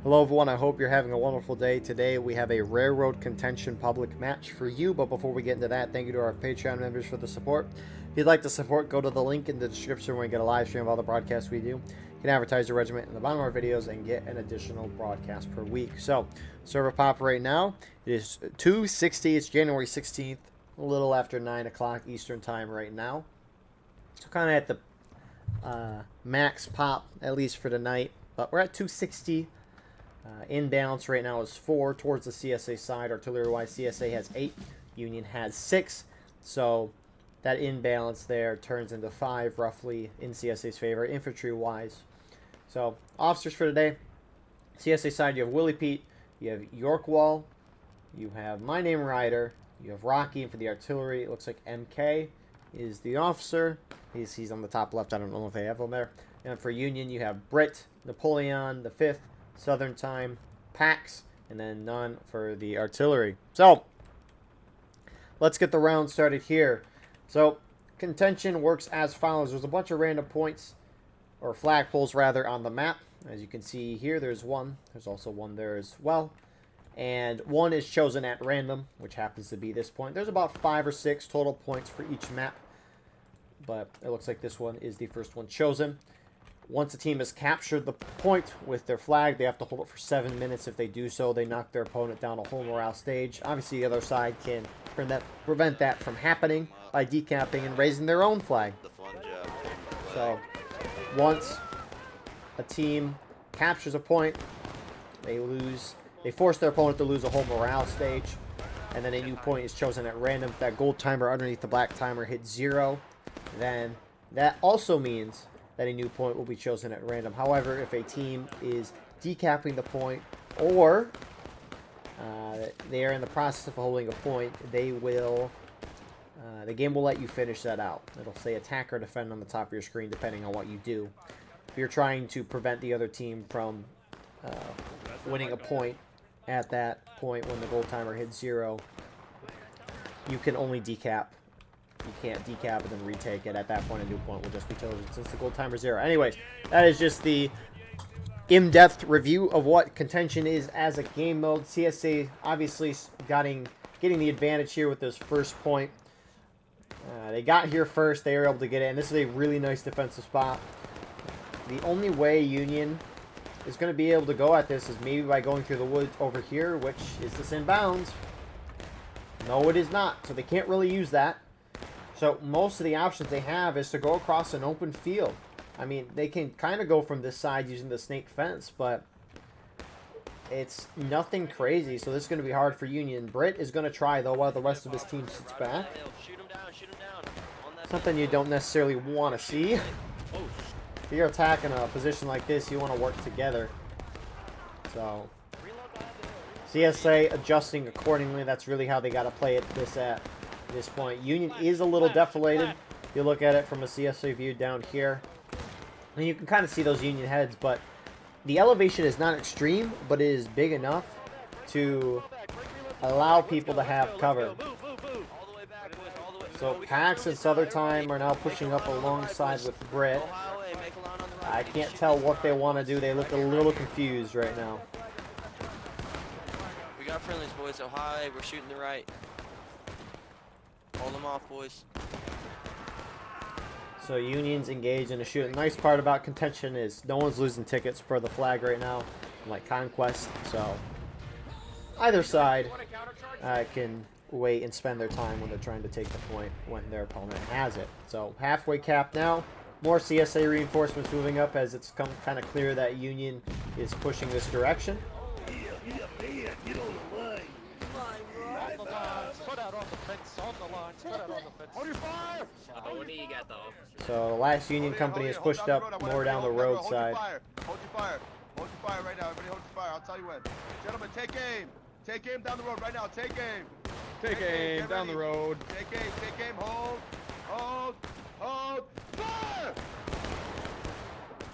Hello everyone, I hope you're having a wonderful day. Today we have a Railroad Contention public match for you, but before we get into that, thank you to our Patreon members for the support. If you'd like to support, go to the link in the description where you get a live stream of all the broadcasts we do. You can advertise your regiment in the bottom of our videos and get an additional broadcast per week. So, server pop right now, it is 2:60, it's January 16th, a little after 9 o'clock Eastern time right now. So kind of at the max pop, at least for tonight, but we're at 260. In balance right now is 4 towards the CSA side. Artillery-wise, CSA has 8. Union has 6. So that imbalance there turns into 5 roughly in CSA's favor, infantry-wise. So officers for today, CSA side, you have Willie Pete, you have York Wall, you have My Name Ryder, you have Rocky, and for the artillery, it looks like MK is the officer. He's on the top left. I don't know if they have him there. And for Union, you have Britt, Napoleon, the 5th, Southern Time, Pax, and then none for the artillery. So, let's get the round started here. So, contention works as follows. There's a bunch of random points, or flagpoles rather, on the map. As you can see here, there's one. There's also one there as well. And one is chosen at random, which happens to be this point. There's about 5 or 6 total points for each map, but it looks like this one is the first one chosen. Once a team has captured the point with their flag, they have to hold it for 7 minutes. If they do so, they knock their opponent down a whole morale stage. Obviously, the other side can prevent that from happening by decapping and raising their own flag. So, once a team captures a point, they force their opponent to lose a whole morale stage, and then a new point is chosen at random. If that gold timer underneath the black timer hits 0, then that also means that a new point will be chosen at random. However, if a team is decapping the point, or they are in the process of holding a point, they will, the game will let you finish that out. It'll say attack or defend on the top of your screen, depending on what you do. If you're trying to prevent the other team from winning a point at that point when the gold timer hits 0, you can only decap. You can't decap and then retake it. At that point, a new point will just be chosen since the gold timer is 0. Anyways, that is just the in-depth review of what contention is as a game mode. CSA obviously getting the advantage here with this first point. They got here first. They were able to get it, and this is a really nice defensive spot. The only way Union is going to be able to go at this is maybe by going through the woods over here, which is this inbounds. No, it is not, so they can't really use that. So most of the options they have is to go across an open field. I mean, they can kind of go from this side using the snake fence, but it's nothing crazy. So this is going to be hard for Union. Britt is going to try, though, while the rest of his team sits back. Something you don't necessarily want to see. If you're attacking a position like this, you want to work together. So CSA adjusting accordingly. That's really how they got to play it at this point. Union is a little deflated. If you look at it from a CSA view down here, and you can kind of see those Union heads, but the elevation is not extreme, but it is big enough to allow people to have cover. So Pax and Southern Time are now pushing up alongside with Britt. I can't tell what they want to do. They look a little confused right now. We got friendlies, boys, so high. We're shooting the right. Hold them off, boys. So Union's engaged in a shoot. The nice part about contention is no one's losing tickets for the flag right now, like Conquest. So either side can wait and spend their time when they're trying to take the point when their opponent has it. So halfway cap now. More CSA reinforcements moving up as it's come kind of clear that Union is pushing this direction. So the last Union company is pushed up more down the roadside. Hold your fire. Hold your fire right now. Everybody hold your fire. I'll tell you when. Gentlemen, take aim. Take aim down the road right now. Take aim. Take aim down the road. Take aim. Take aim. Hold. Hold. Hold. Fire!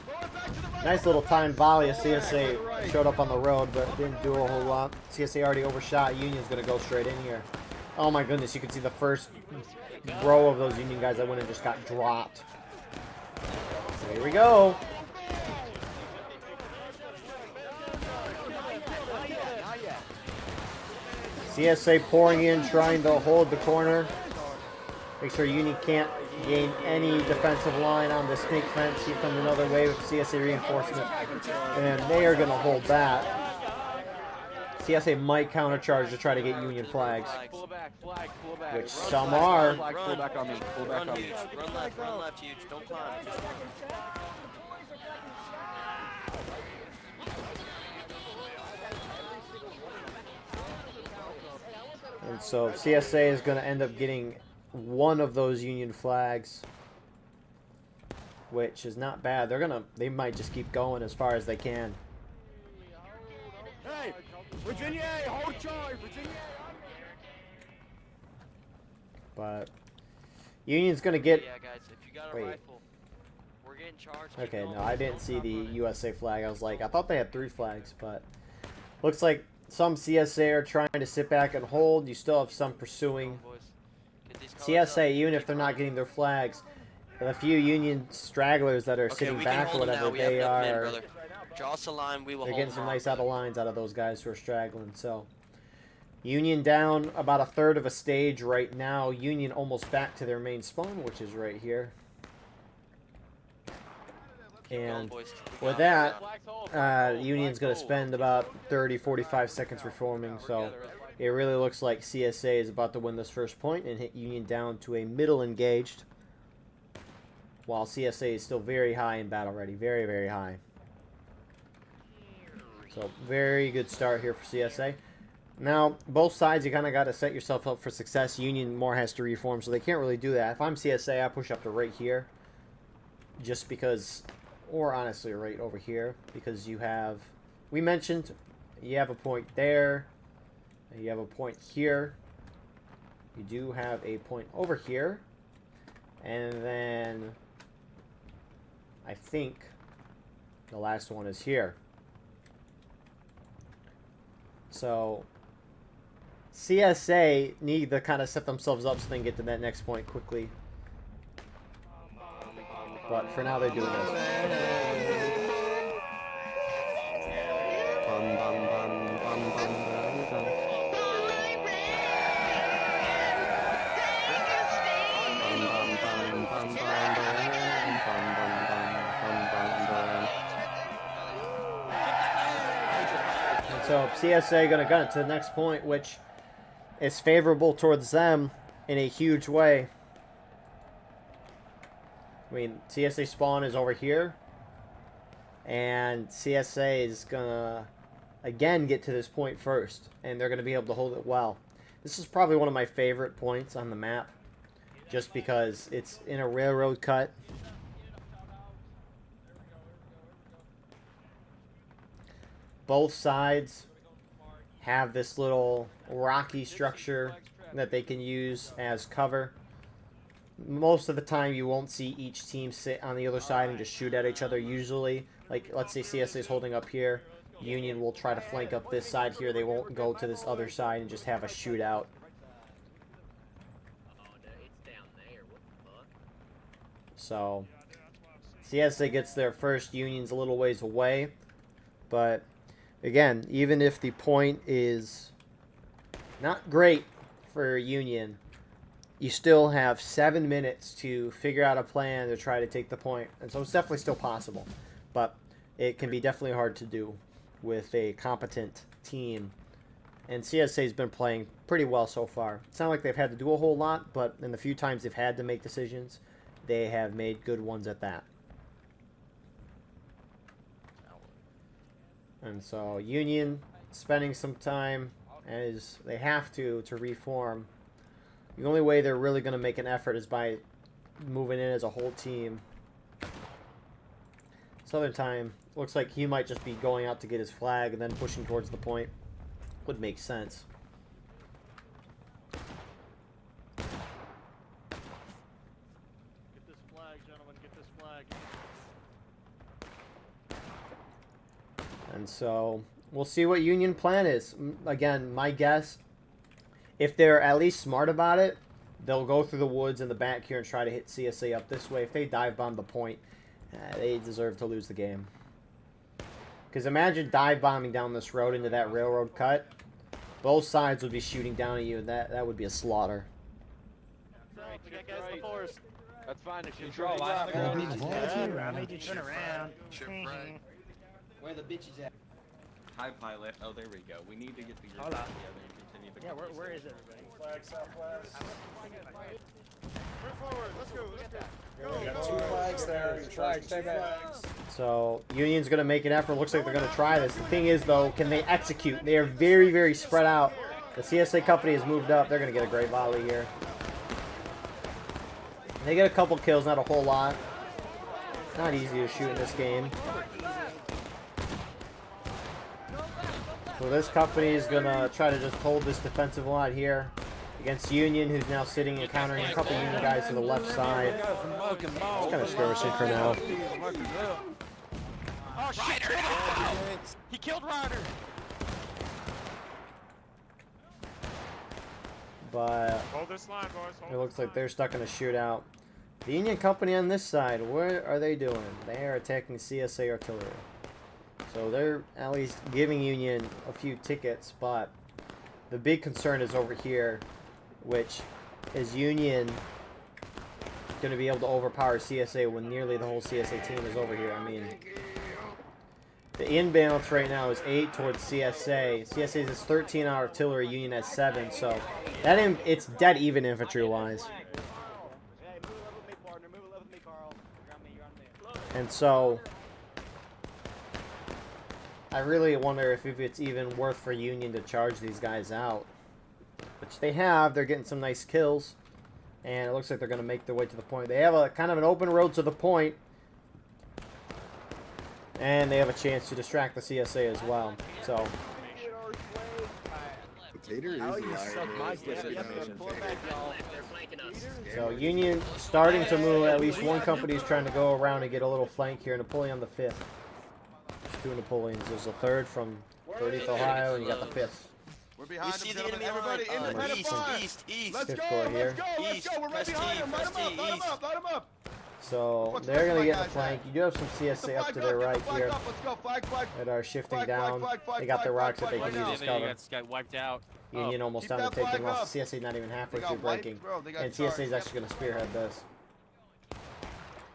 Going back to the right. Nice little timed volley of CSA showed up on the road, but didn't do a whole lot. CSA already overshot. Union's going to go straight in here. Oh my goodness, you can see the first row of those Union guys that went and just got dropped. So here we go. CSA pouring in, trying to hold the corner. Make sure Union can't gain any defensive line on the snake fence. Here comes another wave of CSA reinforcement. And they are going to hold that. CSA might countercharge to try to get Union flags. Pull back, flag, pull back. Which some are. Flag, pull back on me. Pull back Run on me. huge. Run left huge. Don't climb. Just run. And so CSA is going to end up getting one of those Union flags, which is not bad. They might just keep going as far as they can. Hey, Virginia, hold charge, Virginia. But Union's going to get... Yeah, guys, if you got a Wait. rifle, we're getting charged. Keep Okay, going. no, I didn't see the USA flag. I was like, I thought they had 3 flags, but looks like some CSA are trying to sit back and hold. You still have some pursuing. Boys. Get these colors up. CSA, even if Keep they're not running. getting their flags, the few Union stragglers that are Okay, sitting we can back or hold them now. whatever, We have they enough men, are... brother. Draw us a line. We will They're hold getting them some off, nice out brother. of lines out of those guys who are straggling. So Union down about a third of a stage right now. Union almost back to their main spawn, which is right here. Keep going, And boys. We with got that, Union's going to spend about 30-45 seconds reforming. So it really looks like CSA is about to win this first point and hit Union down to a middle engaged, while CSA is still very high in battle ready. Very, very high. So very good start here for CSA. Now, both sides, you kind of got to set yourself up for success. Union more has to reform, so they can't really do that. If I'm CSA, I push up to right here. Just because, or honestly right over here. Because you have, we mentioned, you have a point there. You have a point here. You do have a point over here. And then, I think, the last one is here. So, CSA need to kind of set themselves up so they can get to that next point quickly. But for now, they're doing this. And so, CSA going to gun it to the next point, which is favorable towards them in a huge way. I mean, CSA spawn is over here. And CSA is going to, again, get to this point first. And they're going to be able to hold it well. This is probably one of my favorite points on the map. Just because it's in a railroad cut. Both sides have this little rocky structure that they can use as cover. Most of the time you won't see each team sit on the other side and just shoot at each other. Usually, like let's say CSA is holding up here, Union will try to flank up this side here. They won't go to this other side and just have a shootout. So CSA gets there first. Union's a little ways away, but again, even if the point is not great for Union, you still have 7 minutes to figure out a plan to try to take the point. And so it's definitely still possible. But it can be definitely hard to do with a competent team. And CSA's been playing pretty well so far. It's not like they've had to do a whole lot, but in the few times they've had to make decisions, they have made good ones at that. And so Union spending some time, as they have to reform. The only way they're really going to make an effort is by moving in as a whole team. Southern Time looks like he might just be going out to get his flag and then pushing towards the point. Would make sense. Get this flag, gentlemen. Get this flag. And so we'll see what Union plan is. Again, my guess, if they're at least smart about it, they'll go through the woods in the back here and try to hit CSA up this way. If they dive bomb the point, they deserve to lose the game. Because imagine dive bombing down this road into that railroad cut. both sides would be shooting down at you, and that would be a slaughter. That's fine. It should Control, be line on the ground. Be the volunteer. I made you turn around. Where the bitches at? Hi, pilot. Oh, there we go. We need to get the group Hold on. together and continue the Yeah, conversation. where is everybody? Flag southwest. Move forward. Let's go. Let's go. We got 2 flags there. You're charging 2 flags. So Union's going to make an effort. Looks like they're going to try this. The thing is, though, can they execute? They are very, very spread out. The CSA company has moved up. They're going to get a great volley here. They get a couple kills, not a whole lot. It's not easy to shoot in this game. So this company is going to try to just hold this defensive line here against Union, who's now sitting and countering a couple Union guys to the left side. It's kind of skirmishing for now. Oh, Ryder! He killed Ryder! But Hold this line, boys. Hold it looks this like line. they're stuck in a shootout. The Union company on this side, what are they doing? They are attacking CSA artillery. So they're at least giving Union a few tickets, but the big concern is over here, which is Union going to be able to overpower CSA when nearly the whole CSA team is over here. I mean, the imbalance right now is 8 towards CSA. CSA is 13 on artillery, Union has 7, so it's dead even infantry-wise. And so I really wonder if it's even worth for Union to charge these guys out. Which they have. They're getting some nice kills. And it looks like they're going to make their way to the point. They have a kind of an open road to the point. And they have a chance to distract the CSA as well. So Union starting to move. At least one company is trying to go around and get a little flank here. Napoleon the 5th. 2 Napoleons. There's a 3rd from 30th Ohio, and you got the 5th. We're behind We see them, the gentlemen. enemy Everybody, line. independent East, fire. east. Let's Fifth go, corps let's here. go, let's East, go. We're right press behind T, them. Light press them up, T, light them east. up, light them up. So What's they're going to my get the guys flank. at? You do have some Get the CSA up flag to their get right the flag here up. Let's go, flag. that are shifting Flag, down. flag, They got the flag, rocks that flag, they can flag use as now. cover. got wiped out. Union almost Keep down to that taking flag loss. up. CSA not even halfway They through got wiped, breaking. bro. They got And charged. CSA is actually going to spearhead this.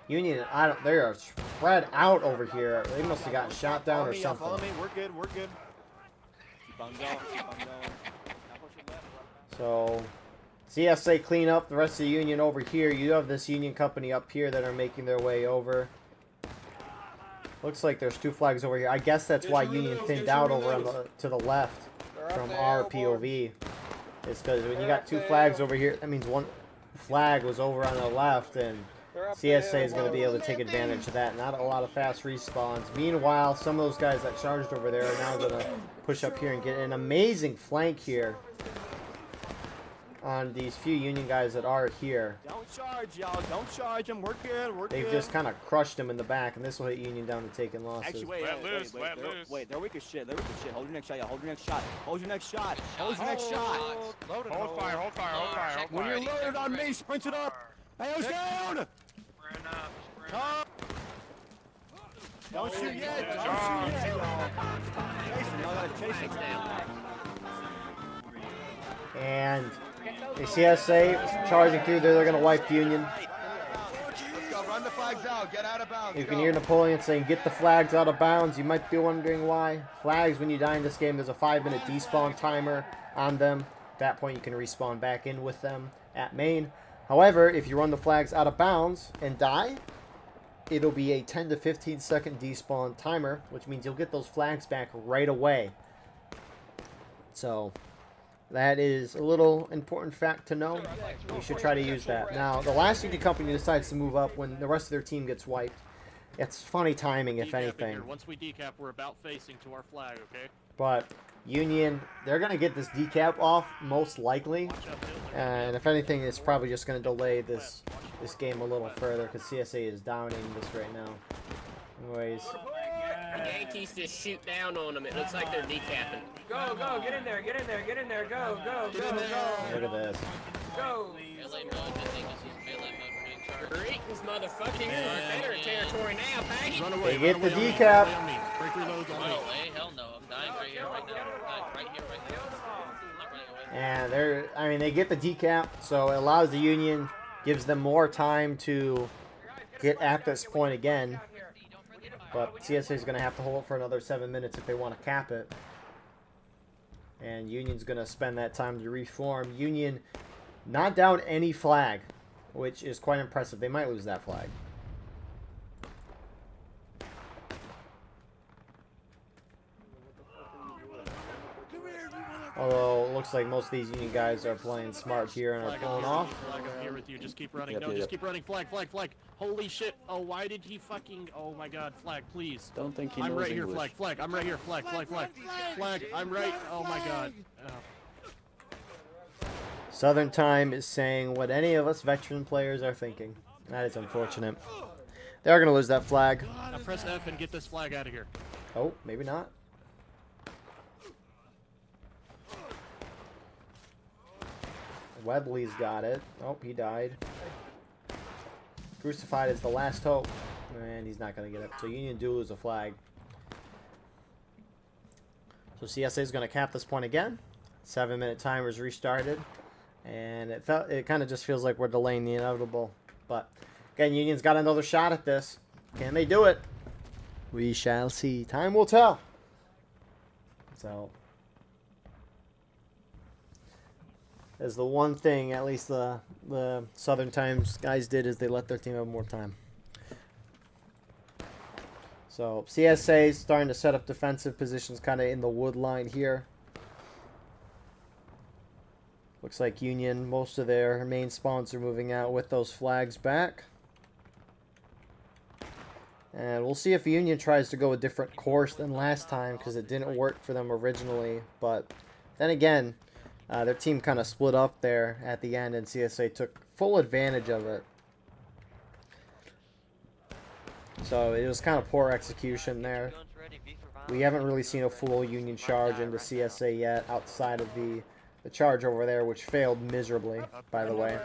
Union, they are spread out over here. They must have gotten shot down or something. Follow me. We're good. We're good. Keep on going. Keep on going. So CSA clean up the rest of the Union over here. You have this Union company up here that are making their way over. Looks like there's 2 flags over here. I guess that's why Union thinned out over on to the left from our POV. It's because when you got 2 flags over here, that means one flag was over on the left, and CSA is going to be able to take advantage of that. Not a lot of fast respawns. Meanwhile, some of those guys that charged over there are now going to push up here and get an amazing flank here on these few Union guys that are here. Don't charge, y'all. Don't charge them. We're good. We're They've good. just kind of crushed them in the back, and this will hit Union down to taking losses. Actually, wait. Wait, they're weak as shit. They're weak as shit. Hold your next shot, y'all. Hold your next shot. Hold your next shot. Hold your next shot. Hold fire, hold fire, hold fire, hold When fire. you're loaded on me, sprint it up. Hey, down. Don't shoot yet. Don't shoot yet, y'all. Chasing, y'all gotta chase it. And the CSA charging through there. They're going to wipe Union. Let's go. Run the flags out. Get out of bounds. You can Go. hear Napoleon saying, "Get the flags out of bounds." You might be wondering why. Flags, when you die in this game, there's a 5-minute despawn timer on them. At that point, you can respawn back in with them at main. However, if you run the flags out of bounds and die, it'll be a 10 to 15 second despawn timer, which means you'll get those flags back right away. So that is a little important fact to know. You should try to use that. Now, the last Union company decides to move up when the rest of their team gets wiped. It's funny timing, if anything. Once we decap, we're about facing to our flag, okay? But Union, they're going to get this decap off, most likely. And if anything, it's probably just going to delay this game a little further, because CSA is downing this right now. Anyways. The Yankees just shoot down on them. It looks like they're decapping. Go, go, get in there, get in there, get in there, go, go, go, go. Look at this. Go. Greetings, motherfucking Confederate territory now, Paggy. They get the decap. Break reloads on me. Hell no, I'm dying right here, right now. I'm dying right here, right now. And they get the decap, so it allows the Union, gives them more time to get at this point again. But CSA is going to have to hold it for another 7 minutes if they want to cap it. And Union's going to spend that time to reform. Union not down any flag, which is quite impressive. They might lose that flag. Although it looks like most of these Union guys are playing smart here and are pulling off. Flag, I'm here with you. Just keep running. Yep, No, yep, just yep. keep running. Flag, flag, flag. Holy shit. Oh, why did he fucking... Oh my god, flag, please. Don't think he knows I'm right here, English. flag, flag. I'm right here, flag, flag, flag. Flag, I'm right. Oh my god. Southern Time is saying what any of us veteran players are thinking. That is unfortunate. They are going to lose that flag. Now press F and get this flag out of here. Oh, maybe not. Webley's got it. Oh, he died. Crucified is the last hope. And he's not going to get it. So Union do lose a flag. So CSA is going to cap this point again. 7-minute timer's restarted. And it kind of just feels like we're delaying the inevitable. But again, Union's got another shot at this. Can they do it? We shall see. Time will tell. So as the one thing, at least the Southern Times guys did, is they let their team have more time. So CSA is starting to set up defensive positions kind of in the wood line here. Looks like Union, most of their main spawns are moving out with those flags back. And we'll see if Union tries to go a different course than last time, because it didn't work for them originally. But then again, their team kind of split up there at the end, and CSA took full advantage of it. So it was kind of poor execution there. We haven't really seen a full Union charge into CSA yet, outside of the charge over there, which failed miserably, by the way.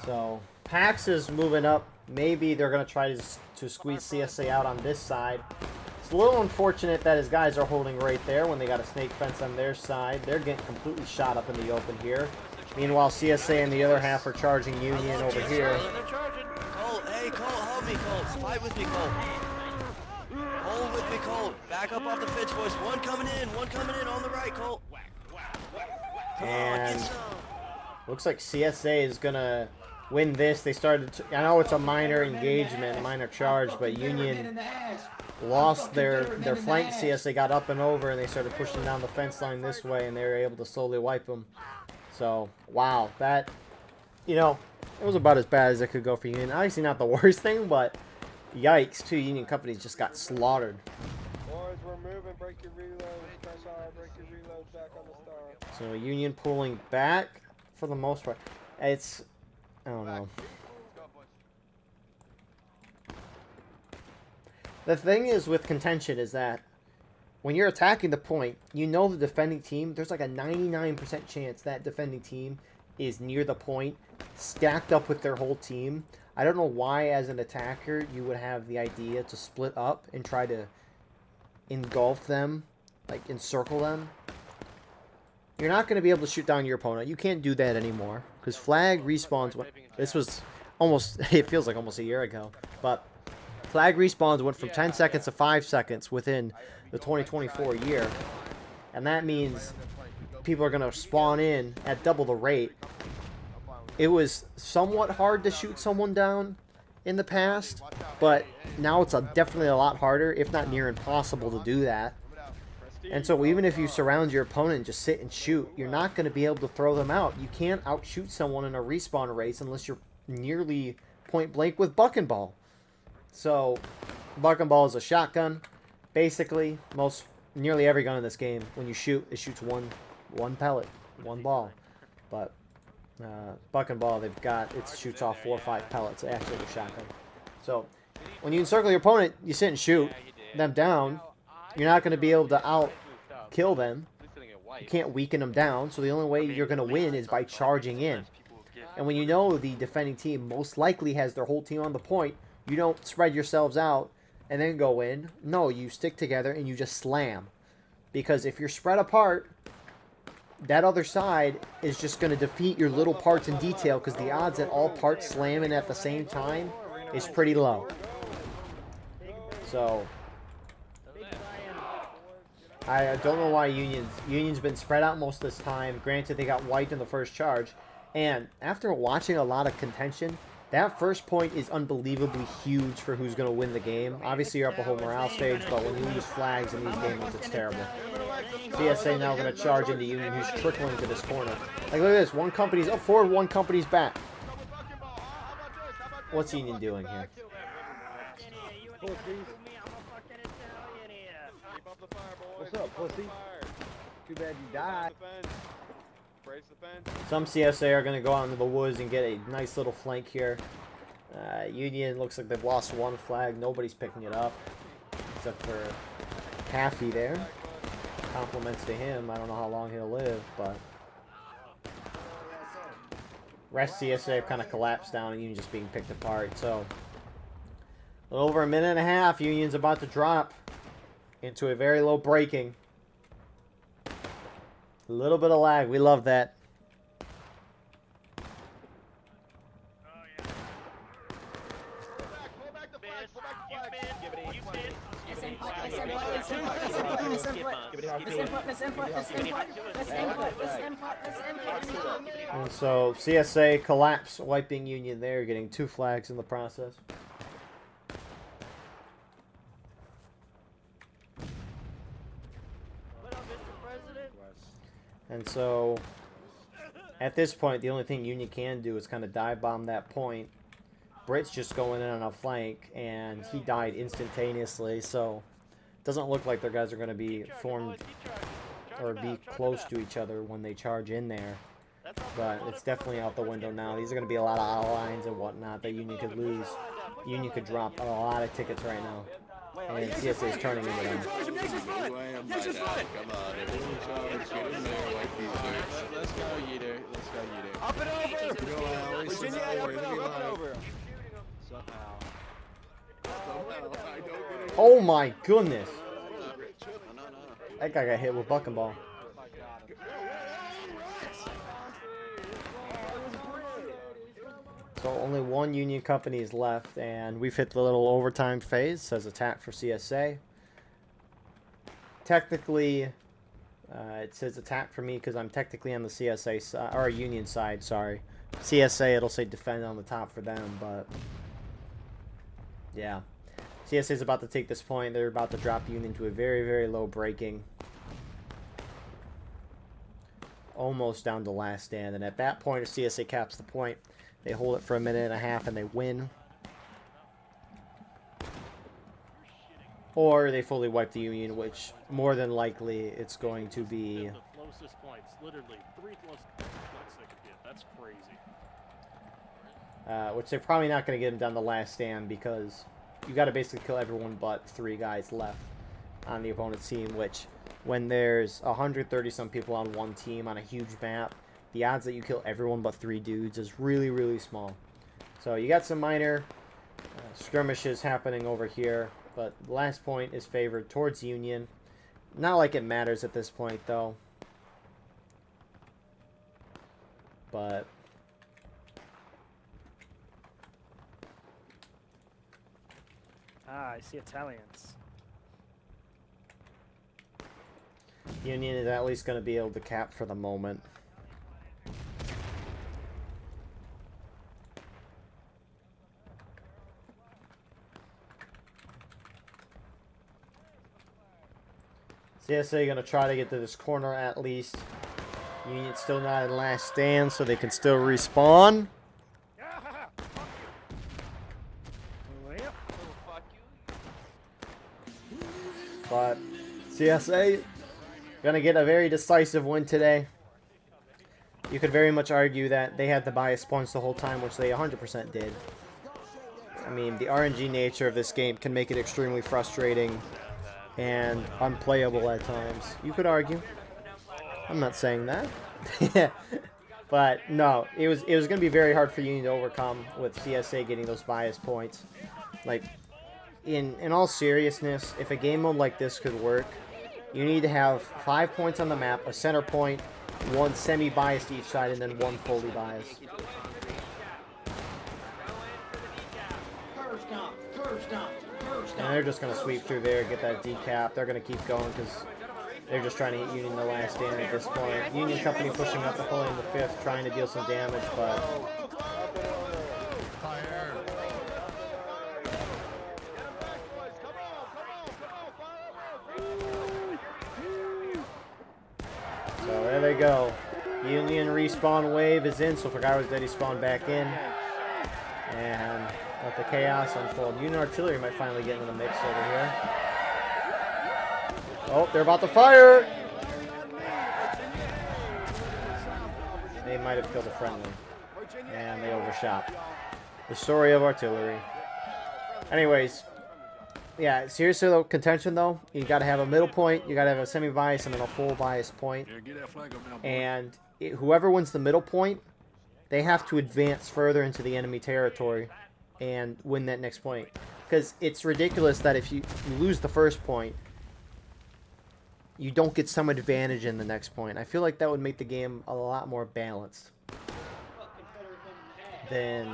So Pax is moving up. Maybe they're going to try to squeeze CSA out on this side. It's a little unfortunate that his guys are holding right there when they got a snake fence on their side. They're getting completely shot up in the open here. Meanwhile, CSA and the other half are charging Union over here. Colt, hey, Colt, hold me, Colt. Fight with me, Colt. Hold with me, Colt. Back up off the fence, boys. One coming in on the right, Colt. Come on, get And some. looks like CSA is going to win this. They started to, I know it's a minor engagement, minor charge, but Union lost their flank. CSA got up and over, and they started pushing down the fence line this way, and they were able to slowly wipe them. So, wow, that, you know, it was about as bad as it could go for Union. Obviously not the worst thing, but yikes, 2 Union companies just got slaughtered. Boys, we're moving. Break your reloads. Press R. Break your reloads back on the star. So Union pulling back for the most part. It's, I don't know. The thing is with contention is that when you're attacking the point, you know the defending team, there's like a 99% chance that defending team is near the point, stacked up with their whole team. I don't know why, as an attacker, you would have the idea to split up and try to engulf them, like encircle them. You're not going to be able to shoot down your opponent. You can't do that anymore, because flag respawns. This was almost, it feels like almost a year ago, but flag respawns went from 10 seconds to 5 seconds within the 2024 year, and that means people are going to spawn in at double the rate. It was somewhat hard to shoot someone down in the past, but now it's definitely a lot harder, if not near impossible, to do that. And so even if you surround your opponent and just sit and shoot, you're not going to be able to throw them out. You can't outshoot someone in a respawn race unless you're nearly point blank with buck and ball. So buck and ball is a shotgun. Basically, nearly every gun in this game, when you shoot, it shoots one pellet, one ball. But buck and ball, it shoots off 4 or 5 pellets, actually a shotgun. So when you encircle your opponent, you sit and shoot them down. You're not going to be able to kill them. You can't weaken them down, so the only way you're going to win is by charging in. And when you know the defending team most likely has their whole team on the point, you don't spread yourselves out and then go in. No, you stick together and you just slam. Because if you're spread apart, that other side is just going to defeat your little parts in detail, because the odds that all parts slam in at the same time is pretty low. So I don't know why Union's been spread out most of this time. Granted, they got wiped in the first charge. And after watching a lot of contention, that first point is unbelievably huge for who's going to win the game. Obviously, you're up a whole morale stage, but when you lose flags in these games, it's terrible. CSA now going to charge into Union, who's trickling to this corner. Like, look at this. One company's up forward, one company's back. What's Union doing here? What's up, pussy? Too bad you died. Some CSA are going to go out into the woods and get a nice little flank here. Union looks like they've lost one flag. Nobody's picking it up, except for Haffy there. Compliments to him. I don't know how long he'll live, but rest CSA have kind of collapsed down and Union just being picked apart. So a little over a minute and a half, Union's about to drop into a very low breaking. A little bit of lag. We love that. And so CSA collapse, wiping Union there, getting 2 flags in the process. And so at this point, the only thing Union can do is kind of dive bomb that point. Britt's just going in on a flank, and he died instantaneously, so it doesn't look like their guys are going to be formed or be close to each other when they charge in there. But it's definitely out the window now. These are going to be a lot of out lines and whatnot that Union could lose. Union could drop a lot of tickets right now. And CSA is turning into them. Come on, everyone charge, get in there, wipe these dudes. Let's go, Yeater. Let's go, Yeater. Up and over! Virginia, up and over! Oh my goodness! That guy got hit with buck and ball. So only one Union company is left, and we've hit the little overtime phase. Says attack for CSA. Technically, it says attack for me because I'm technically on the CSA side, or Union side. Sorry, CSA. It'll say defend on the top for them, but yeah, CSA is about to take this point. They're about to drop Union to a very, very low breaking, almost down to last stand. And at that point, if CSA caps the point, they hold it for a minute and a half and they win. Or they fully wipe the Union, which more than likely it's going to be. The closest points, literally 3 close points they could get. That's crazy. Which they're probably not going to get them down the last stand because you got to basically kill everyone but 3 guys left on the opponent's team. Which, when there's 130 some people on one team on a huge map, the odds that you kill everyone but 3 dudes is really, really small. So you got some minor skirmishes happening over here, but the last point is favored towards Union. Not like it matters at this point, though. But I see Italians. Union is at least going to be able to cap for the moment. CSA going to try to get to this corner at least. Union still not in last stand, so they can still respawn. But CSA going to get a very decisive win today. You could very much argue that they had the bias points the whole time, which they 100% did. I mean, the RNG nature of this game can make it extremely frustrating and unplayable at times. You could argue. I'm not saying that. But no, it was going to be very hard for Union to overcome with CSA getting those bias points. Like, in all seriousness, if a game mode like this could work, You need to have 5 points on the map, a center point, 1 semi-biased each side, and then 1 fully biased. And they're just going to sweep through there, get that decap. They're going to keep going because they're just trying to hit Union the last stand at this point. Union Company pushing up the play in the 5th, trying to deal some damage, but... So there they go. Union respawn wave is in, so Fagaro's dead, he spawned back in. And let the chaos unfold. Union Artillery might finally get into the mix over here. Oh, they're about to fire! They might have killed a friendly. And they overshot. The story of artillery. Anyways. Yeah, seriously though, contention though, you got to have a middle point, you got to have a semi-bias, and then a full bias point. And whoever wins the middle point, they have to advance further into the enemy territory and win that next point. Because it's ridiculous that if you lose the first point, you don't get some advantage in the next point. I feel like that would make the game a lot more balanced than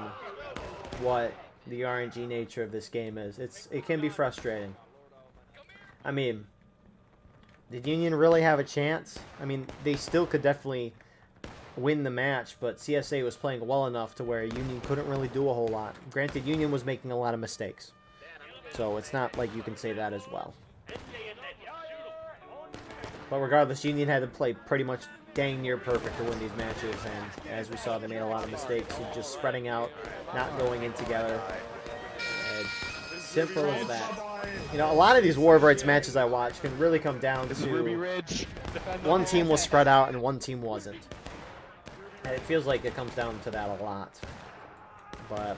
what the RNG nature of this game is. It can be frustrating. I mean, did Union really have a chance? I mean, they still could definitely win the match, but CSA was playing well enough to where Union couldn't really do a whole lot. Granted, Union was making a lot of mistakes, so it's not like you can say that as well. But regardless, Union had to play pretty much dang near perfect to win these matches, and as we saw, they made a lot of mistakes, just spreading out, not going in together. Simple as that. You know, a lot of these War of Rights matches I watch can really come down to one team was spread out and one team wasn't. And it feels like it comes down to that a lot. But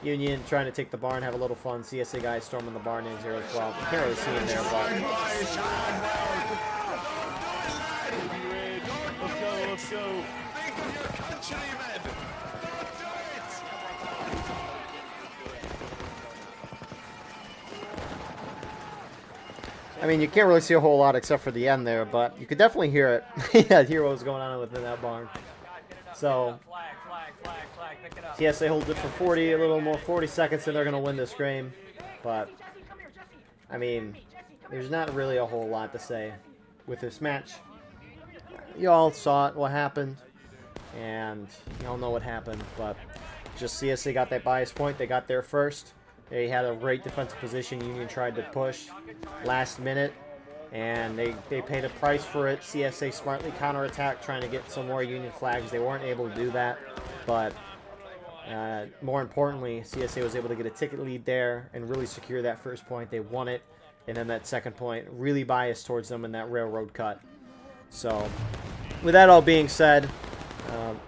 Union trying to take the barn, have a little fun. CSA guys storming the barn in here as well. You can't really see him there, but... Let's go. Think of your countrymen. Do it. I mean, you can't really see a whole lot except for the end there, but you could definitely hear it. Yeah, hear what was going on within that barn. So, TSA holds it for 40, a little more, 40 seconds, and they're going to win this game. But, I mean, there's not really a whole lot to say with this match. You all saw it, what happened, and you all know what happened, but just CSA got that bias point. They got there first. They had a great defensive position. Union tried to push last minute, and they paid a price for it. CSA smartly counterattacked, trying to get some more Union flags. They weren't able to do that, but more importantly, CSA was able to get a ticket lead there and really secure that first point. They won it, and then that second point really biased towards them in that railroad cut. So, with that all being said,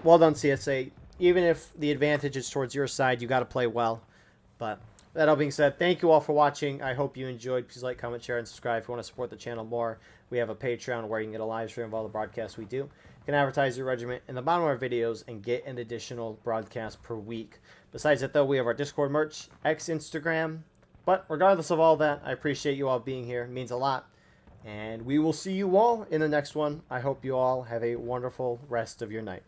well done, CSA. Even if the advantage is towards your side, you got to play well. But that all being said, thank you all for watching. I hope you enjoyed. Please like, comment, share, and subscribe if you want to support the channel more. We have a Patreon where you can get a live stream of all the broadcasts we do. You can advertise your regiment in the bottom of our videos and get an additional broadcast per week. Besides that, though, we have our Discord merch, Instagram. But regardless of all that, I appreciate you all being here. It means a lot. And we will see you all in the next one. I hope you all have a wonderful rest of your night.